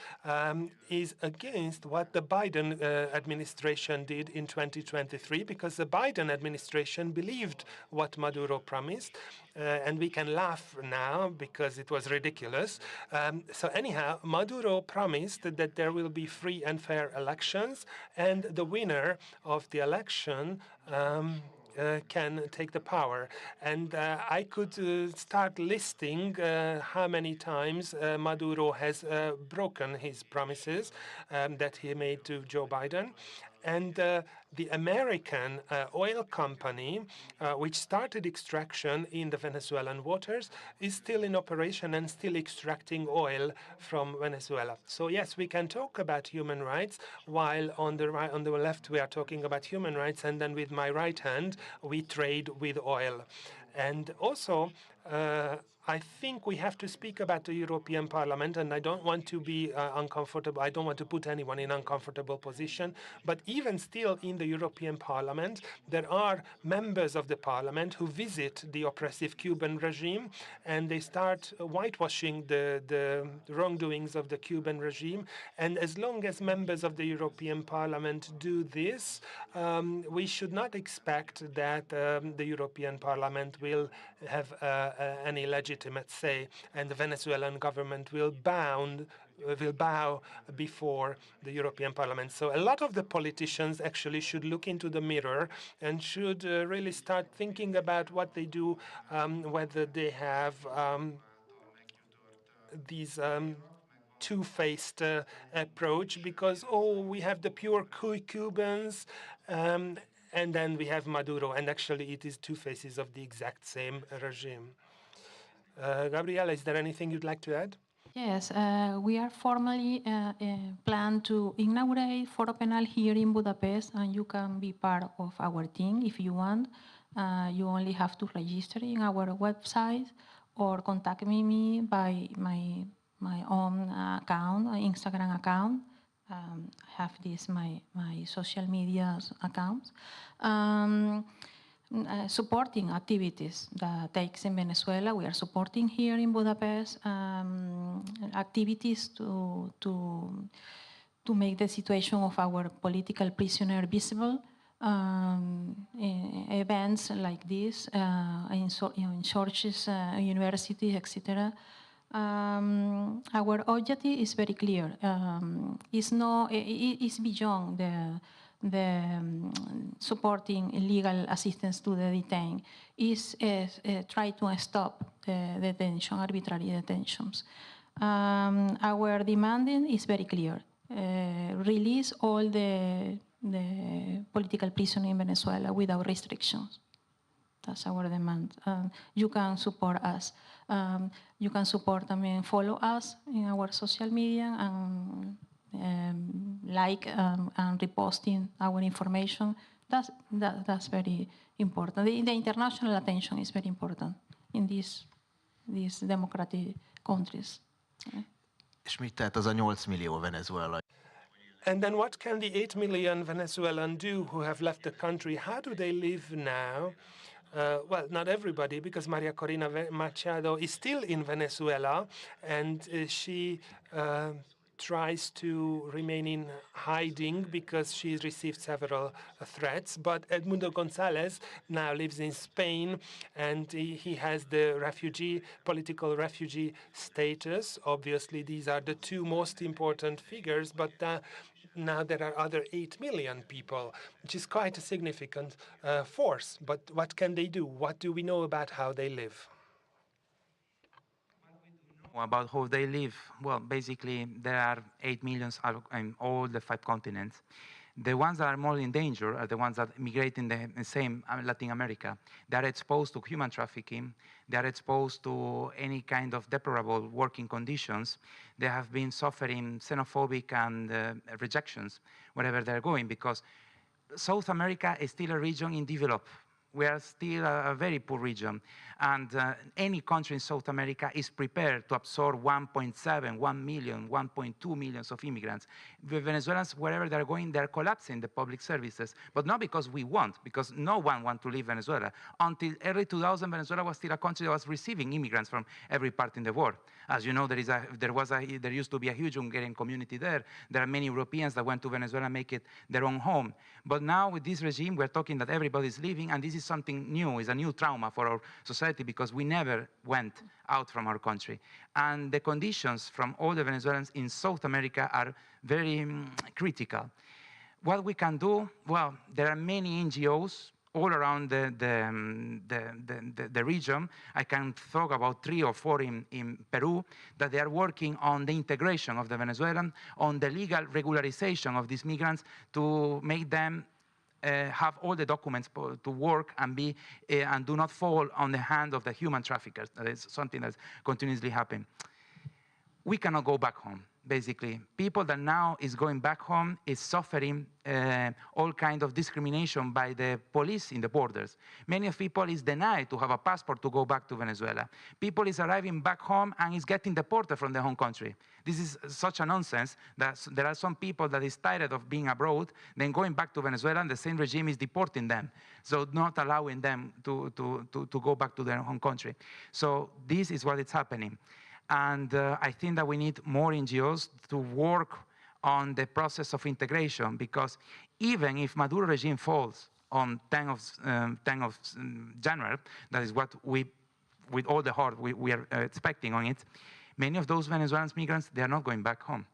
is against what the Biden administration did in 2023, because the Biden administration believed what Maduro promised. And we can laugh now because it was ridiculous. So anyhow, Maduro promised that there will be free and fair elections, and the winner of the election can take the power. And I could start listing how many times Maduro has broken his promises that he made to Joe Biden. And the American oil company, which started extraction in the Venezuelan waters, is still in operation and still extracting oil from Venezuela. So yes, we can talk about human rights, while on the right, on the left we are talking about human rights, and then with my right hand we trade with oil. And also, I think we have to speak about the European Parliament, and I don't want to be uncomfortable. I don't want to put anyone in an uncomfortable position. But even still in the European Parliament, there are members of the Parliament who visit the oppressive Cuban regime, and they start whitewashing the wrongdoings of the Cuban regime. And as long as members of the European Parliament do this, we should not expect that the European Parliament will have any legitimate say, and the Venezuelan government will bow before the European Parliament. So a lot of the politicians actually should look into the mirror and should really start thinking about what they do, whether they have these two-faced approach, because, oh, we have the pure Cubans, and then we have Maduro, and actually it is two faces of the exact same regime. Gabriela, is there anything you'd like to add? Yes, we are formally plan to inaugurate Foro Penal here in Budapest, and you can be part of our team if you want. You only have to register in our website or contact me by my own account, Instagram account. I have this my social media accounts. Supporting activities that takes in Venezuela. We are supporting here in Budapest activities to make the situation of our political prisoner visible. Events like this in churches, universities, etc. Our objective is very clear. It's beyond the supporting legal assistance to the detained, is try to stop the detention, arbitrary detentions. Our demanding is very clear. Release all the political prisoners in Venezuela without restrictions. That's our demand. You can support us. You can support, follow us in our social media and like and reposting our information That's very important. The international attention is very important in these democratic countries. És mit tehet az a 8 millió venezuelai? And then what can the 8 million Venezuelan do who have left the country? How do they live now? Well, not everybody, because María Corina Machado is still in Venezuela, and she tries to remain in hiding because she received several threats. But Edmundo González now lives in Spain, and he has the political refugee status. Obviously, these are the two most important figures, but now there are other 8 million people, which is quite a significant force. But what can they do? What do we know about how they live? About how they live, well, basically there are 8 million in all the 5 continents. The ones that are more in danger are the ones that migrate in the same Latin America. They are exposed to human trafficking. They are exposed to any kind of deplorable working conditions. They have been suffering xenophobic and rejections wherever they're going, because South America is still a region in development. We are still a very poor region, and any country in South America is prepared to absorb 1.7, 1 million, 1.2 million of immigrants. The Venezuelans, wherever they're going, they're collapsing the public services, but not because we want, because no one wants to leave Venezuela. Until early 2000, Venezuela was still a country that was receiving immigrants from every part in the world. As you know, there used to be a huge Hungarian community there. There are many Europeans that went to Venezuela and make it their own home. But now with this regime, we're talking that everybody's leaving, and this is something new. It's a new trauma for our society, because we never went out from our country. And the conditions from all the Venezuelans in South America are very critical. What we can do, well, there are many NGOs all around the region. I can talk about 3 or 4 in Peru, that they are working on the integration of the Venezuelan, on the legal regularization of these migrants, to make them have all the documents to work and be and do not fall on the hand of the human traffickers. That is something that's continuously happening. We cannot go back home. Basically, people that now is going back home is suffering all kind of discrimination by the police in the borders. Many of people is denied to have a passport to go back to Venezuela. People is arriving back home and is getting deported from their home country. This is such a nonsense that there are some people that is tired of being abroad, then going back to Venezuela, and the same regime is deporting them, so not allowing them to go back to their home country. So this is what is happening. And I think that we need more NGOs to work on the process of integration, because even if Maduro regime falls on 10 of January, that is what we, with all the heart, we are expecting on it, many of those Venezuelan migrants, they are not going back home.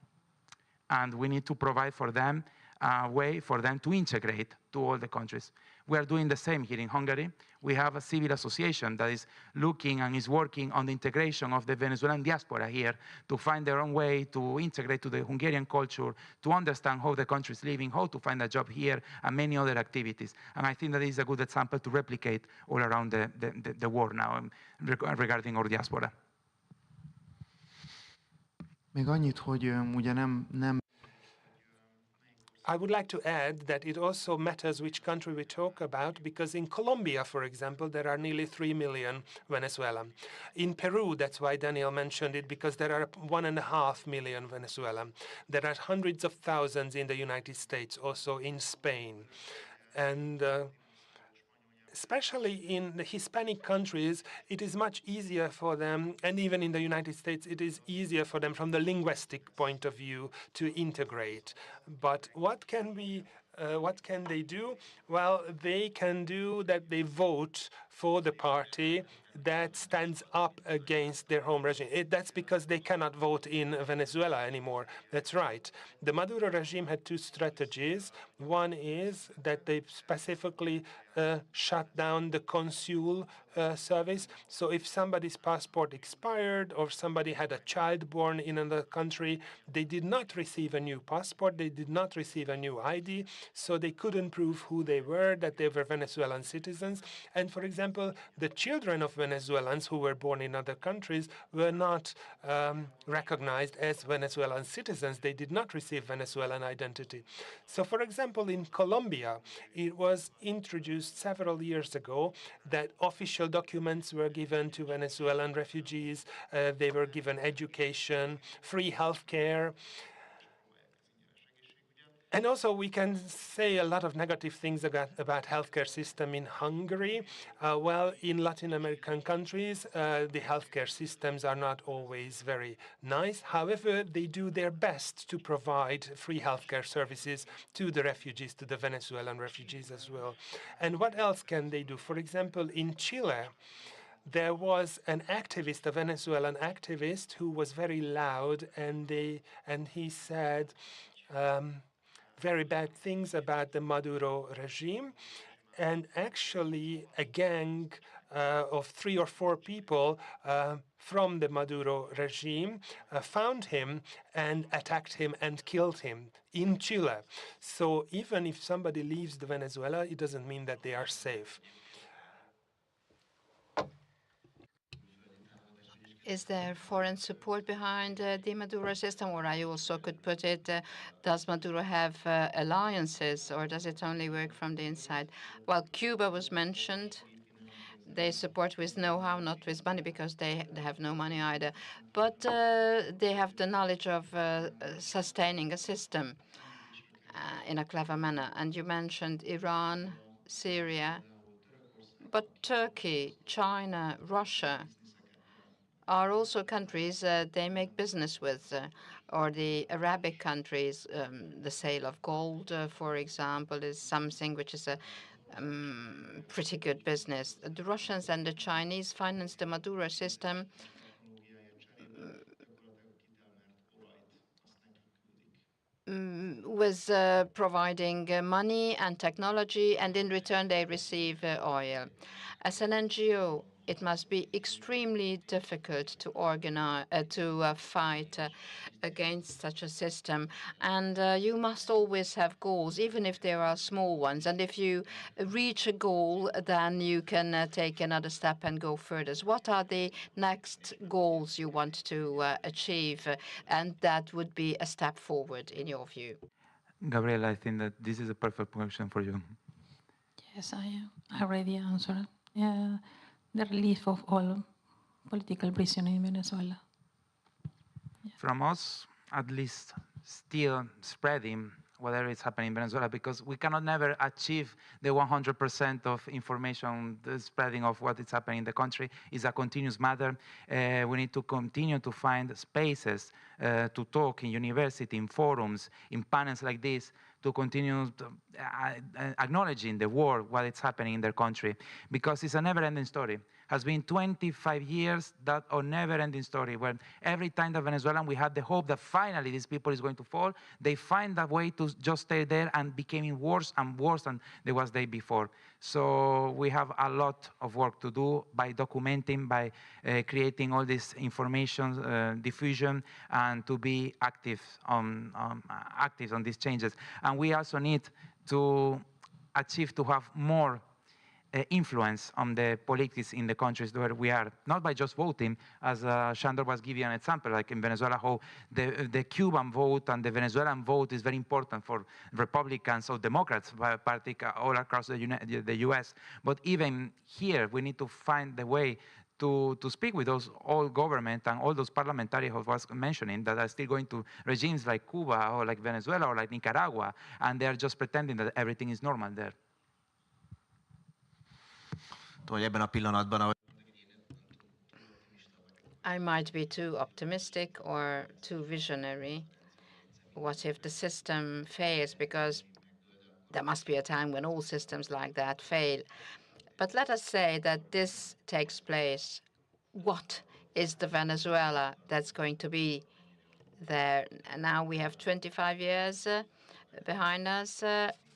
And we need to provide for them a way for them to integrate to all the countries. We are doing the same here in Hungary. We have a civil association that is looking and is working on the integration of the Venezuelan diaspora here, to find their own way to integrate to the Hungarian culture, to understand how the country is living, how to find a job here, and many other activities. And I think that is a good example to replicate all around the world now regarding our diaspora. Még annyit, hogy ugye nem I would like to add that it also matters which country we talk about, because in Colombia, for example, there are nearly 3 million Venezuelan. In Peru, that's why Daniel mentioned it, because there are 1.5 million Venezuelan. There are hundreds of thousands in the United States, also in Spain. And especially in the Hispanic countries, it is much easier for them, and even in the United States, it is easier for them from the linguistic point of view to integrate. But what can they do? Well, they can do that they vote for the party that stands up against their home regime. That's because they cannot vote in Venezuela anymore. That's right. The Maduro regime had 2 strategies. One is that they specifically shut down the consul service. So if somebody's passport expired or somebody had a child born in another country, they did not receive a new passport, they did not receive a new ID, so they couldn't prove who they were, that they were Venezuelan citizens. And for example, the children of Venezuelans who were born in other countries were not recognized as Venezuelan citizens. They did not receive Venezuelan identity. So for example, in Colombia, it was introduced several years ago that official documents were given to Venezuelan refugees. They were given education, free health care. And also, we can say a lot of negative things about healthcare system in Hungary. Well, in Latin American countries, the healthcare systems are not always very nice. However, they do their best to provide free healthcare services to the refugees, to the Venezuelan refugees as well. And what else can they do? For example, in Chile, there was an activist, a Venezuelan activist, who was very loud, and he said very bad things about the Maduro regime. And actually, a gang of 3 or 4 people from the Maduro regime found him and attacked him and killed him in Chile. So even if somebody leaves the Venezuela, it doesn't mean that they are safe. Is there foreign support behind the Maduro system, or I also could put it, does Maduro have alliances, or does it only work from the inside? Well, Cuba was mentioned. They support with know-how, not with money, because they have no money either. But they have the knowledge of sustaining a system in a clever manner. And you mentioned Iran, Syria, but Turkey, China, Russia are also countries they make business with, or the Arabic countries. The sale of gold, for example, is something which is a pretty good business. The Russians and the Chinese finance the Maduro system with providing money and technology, and in return they receive oil. As an NGO, it must be extremely difficult to organize, to fight against such a system. And you must always have goals, even if there are small ones. And if you reach a goal, then you can take another step and go further. So what are the next goals you want to achieve? And that would be a step forward, in your view. Gabriela, I think that this is a perfect question for you. Yes, I already answered. The relief of all political prisoners in Venezuela. Yeah. From us, at least, still spreading whatever is happening in Venezuela, because we cannot never achieve the 100% of information, the spreading of what is happening in the country is a continuous matter. We need to continue to find spaces to talk in university, in forums, in panels like this, to continue acknowledging the world, what is happening in their country, because it's a never-ending story. Has been 25 years that a never-ending story, where every time that Venezuelan we had the hope that finally these people is going to fall, they find a way to just stay there and becoming worse and worse than there was the day before. So we have a lot of work to do by documenting, by creating all this information diffusion, and to be active on these changes. And we also need to achieve to have more influence on the politics in the countries where we are, not by just voting, as Shandor was giving an example, like in Venezuela, how the Cuban vote and the Venezuelan vote is very important for Republicans or Democrats party all across the US. But even here, we need to find the way to speak with those old government and all those parliamentarians who was mentioning that are still going to regimes like Cuba or like Venezuela or like Nicaragua, and they're just pretending that everything is normal there. I might be too optimistic or too visionary. What if the system fails? Because there must be a time when all systems like that fail. But let us say that this takes place. What is the Venezuela that's going to be there? And now we have 25 years behind us.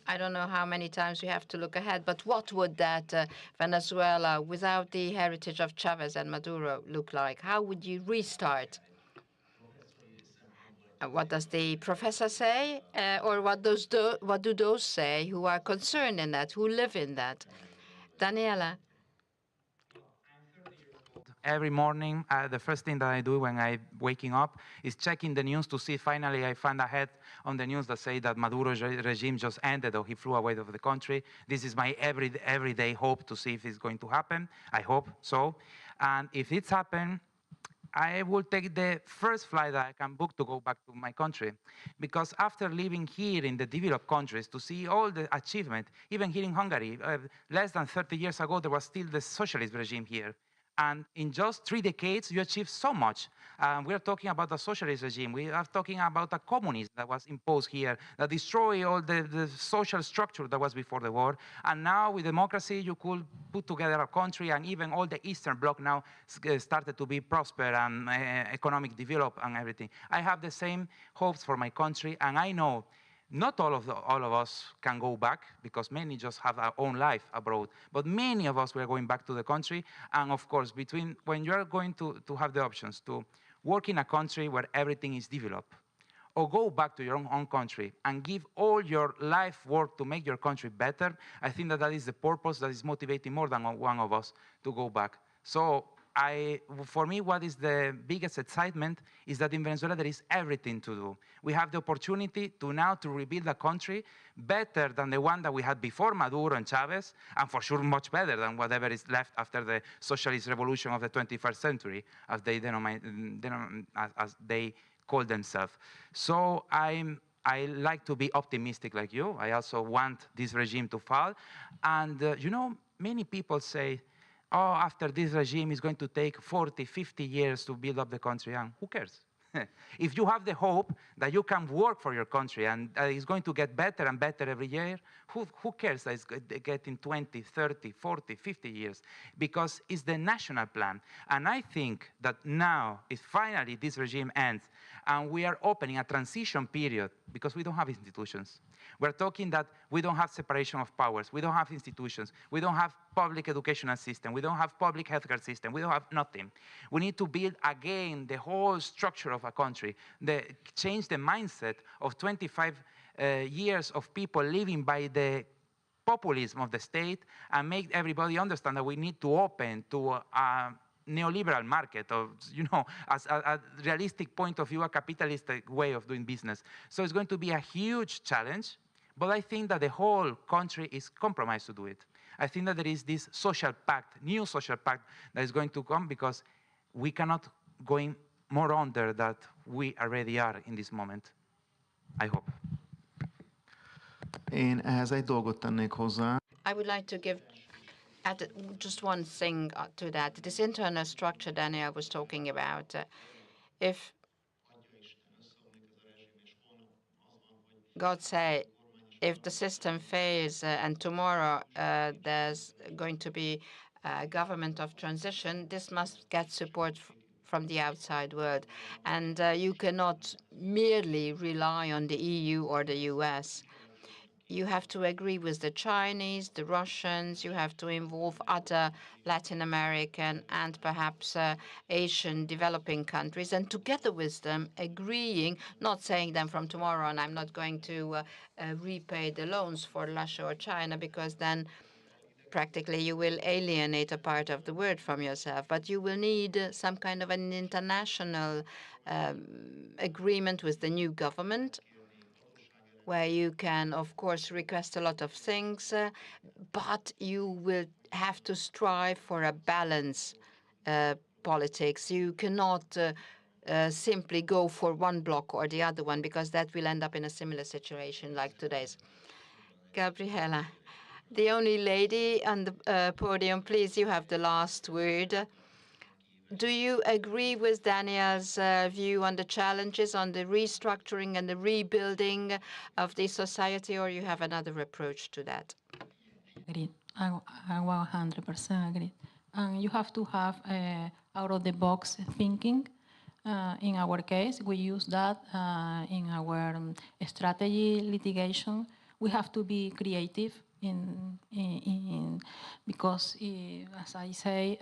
I don't know how many times we have to look ahead, but what would that Venezuela without the heritage of Chavez and Maduro look like? How would you restart? What does the professor say? Or what do those say who are concerned in that, who live in that? Daniela? Every morning, the first thing that I do when I'm waking up is checking the news to see finally I find a head on the news that say that Maduro's regime just ended or he flew away of the country. This is my everyday hope to see if it's going to happen. I hope so. And if it's happened, I will take the first flight that I can book to go back to my country. Because after living here in the developed countries to see all the achievement, even here in Hungary, less than 30 years ago, there was still the socialist regime here. And in just 3 decades, you achieved so much. We are talking about a socialist regime. We are talking about a communism that was imposed here, that destroyed all the social structure that was before the war. And now with democracy, you could put together a country, and even all the Eastern Bloc now started to be prosper and economic develop and everything. I have the same hopes for my country, and I know not all of us can go back because many just have our own life abroad. But many of us were going back to the country. And of course, when you are going to have the options to work in a country where everything is developed, or go back to your own country and give all your life work to make your country better, I think that is the purpose that is motivating more than one of us to go back. So for me, what is the biggest excitement is that in Venezuela there is everything to do. We have the opportunity to rebuild a country better than the one that we had before Maduro and Chavez, and for sure much better than whatever is left after the socialist revolution of the 21st century, as they call themselves. So I like to be optimistic like you. I also want this regime to fall. And many people say, oh, after this regime is going to take 40, 50 years to build up the country. And who cares? If you have the hope that you can work for your country and it's going to get better and better every year, who cares that it's getting 20, 30, 40, 50 years? Because it's the national plan. And I think that now, if finally this regime ends and we are opening a transition period, because we don't have institutions. We're talking that we don't have separation of powers. We don't have institutions. We don't have public educational system. We don't have public healthcare system. We don't have nothing. We need to build again the whole structure of a country, change the mindset of 25 years of people living by the populism of the state and make everybody understand that we need to open to a neoliberal market, or as a realistic point of view, a capitalistic way of doing business. So it's going to be a huge challenge, but I think that the whole country is compromised to do it. I think that there is this social pact, new social pact that is going to come because we cannot go more under that we already are in this moment. I hope. Én ehhez egy dolgot tennék hozzá. I would like to add just one thing to that. This internal structure Daniel was talking about. If God say, if the system fails and tomorrow there's going to be a government of transition, this must get support from the outside world. And you cannot merely rely on the EU or the US. You have to agree with the Chinese, the Russians, you have to involve other Latin American and perhaps Asian developing countries, and together with them agreeing, not saying them from tomorrow on, I'm not going to repay the loans for Russia or China, because then practically you will alienate a part of the world from yourself, but you will need some kind of an international agreement with the new government, where you can, of course, request a lot of things, but you will have to strive for a balance politics. You cannot simply go for one bloc or the other one, because that will end up in a similar situation like today's. Gabriela, the only lady on the podium, please, you have the last word. Do you agree with Daniel's view on the challenges, on the restructuring and the rebuilding of the society, or you have another approach to that? Agreed. I 100% agree. And you have to have out-of-the-box thinking. In our case, we use that in our strategy litigation. we have to be creative because, as I say,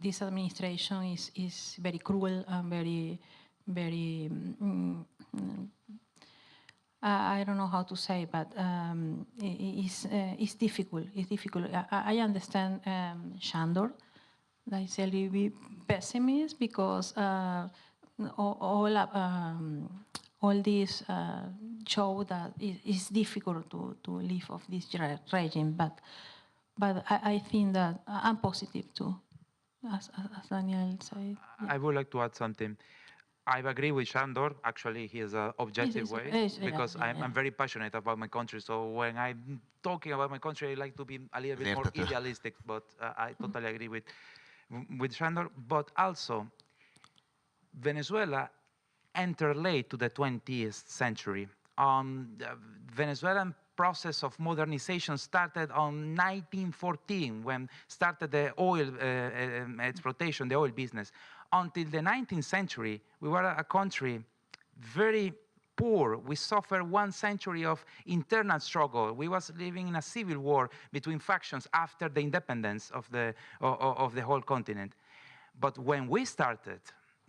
this administration is very cruel and very. I don't know how to say, but it's difficult. It's difficult. I understand Shandor. That is a little bit pessimist because all this show that it's difficult to live off this regime. But I think that I'm positive too, as Daniel said. I would like to add something. I agree with Shandor. Actually, he has an objective way because I'm very passionate about my country. So when I'm talking about my country, I like to be a little bit more idealistic. But I totally agree with Shandor. But also, Venezuela entered late to the 20th century. The Venezuelan process of modernization started on 1914 when started the oil exploitation, the oil business. Until the 19th century, we were a country very poor. We suffered 1 century of internal struggle. We was living in a civil war between factions after the independence of the whole continent. But when we started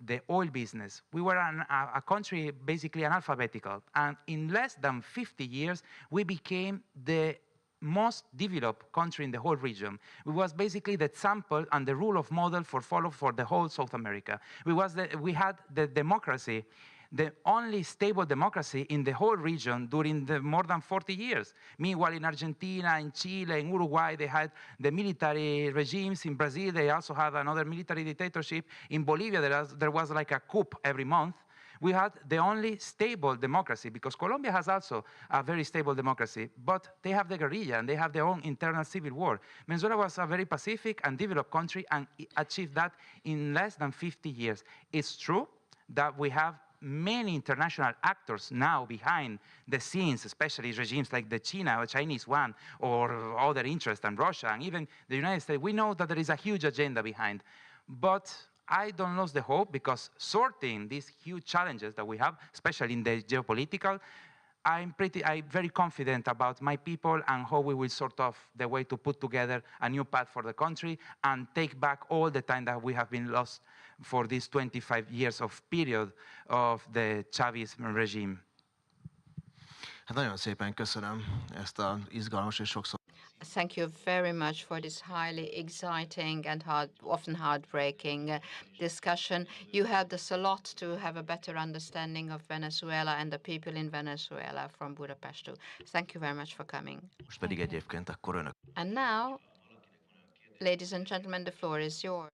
the oil business, we were a country basically analphabetical. And in less than 50 years, we became the most developed country in the whole region. We was basically the example and the rule of model for follow for the whole South America. We had the democracy, the only stable democracy in the whole region during the more than 40 years. Meanwhile, in Argentina, in Chile, in Uruguay, they had the military regimes. In Brazil, they also had another military dictatorship. In Bolivia, there was like a coup every month. We had the only stable democracy, because Colombia has also a very stable democracy, but they have the guerrilla and they have their own internal civil war. Venezuela was a very pacific and developed country and achieved that in less than 50 years. It's true that we have many international actors now behind the scenes, especially regimes like the Chinese one, or other interests, and Russia, and even the United States. We know that there is a huge agenda behind, but I don't lose the hope, because sorting these huge challenges that we have, especially in the geopolitical, I'm very confident about my people and how we will sort of the way to put together a new path for the country and take back all the time that we have been lost for this 25 years of period of the Chavez regime. Hát nagyon szépen köszönöm ezt az izgalmas és sokszor. Thank you very much for this highly exciting and often heartbreaking discussion. You helped us a lot to have a better understanding of Venezuela and the people in Venezuela from Budapest too. Thank you very much for coming. Most pedig egyébként akkor önök. And now, ladies and gentlemen, the floor is yours.